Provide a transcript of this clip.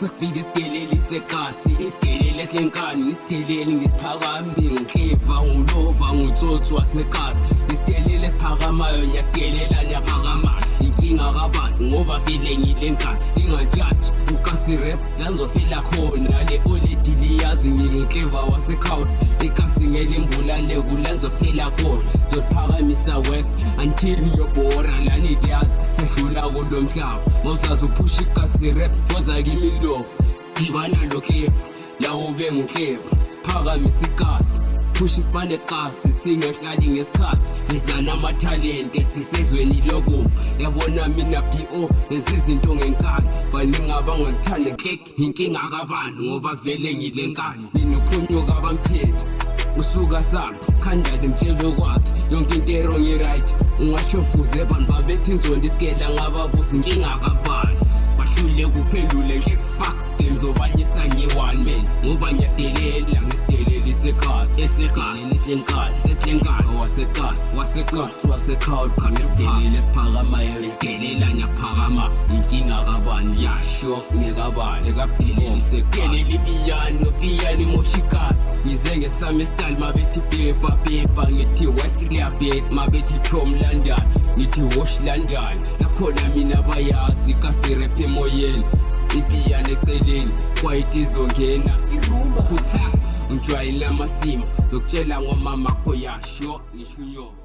sekufika isideleli sekasi, isideleli esilenkani, isideleli ngisiphakami ngikheva ngulova ngutsotsi wasekasi, isideleli esiphakamayo ngiyadelela ngiyaphakama inkinga kabantu ngoba vele ngilenkani ingajaji ukasi rap la ngizofela khona le oledi liyazi ngingikheva wasekhawuti ikasi ngelimbulale kula ngizofela khona ngizophakamisa west until ngiyobhora la niyazi sedlula kulo mhlaba mawusazi uphusha ikasi rap koza kimi lo ngibana lo kheva yawo bengikheva phakamisa ikasi push isibane kasi singehlali ngesikhathi ngizana amathalente sisezweni loku yabona mina PO lezi izinto ngenkani baningi abangangithanda cake inkinga kabantu ngoba vele ngilenkani ninophunyuka abamphethe usuka sami khandale mtshelo kwakhe yonke into erong right ungasho mfuze abantu babethi ngizondi isikela ngabavusa inkinga kabantu bahlule kuphendule ngeke fuck them zobanyisa ngi-1 man ngoba ngiyadelela ngisideleli sekhasi esilenkani wasekhawuti khangisideleli esiphakamayo ngiyadelela ngiyaphakama inkinga kabani yasho ngekabani ekadeleli iyani nopiyani moshikasi ngize ngesami style mabethi pepa ngithi west liyabet mabethi tom london ngithi wash london nakhona mina bayazi kasirep emoyeni ipiyani eceleni kwayithi izongena irumba kuthaka ngijwayela amasimo ngokutshela ngomama kho yasho ngisho unyoka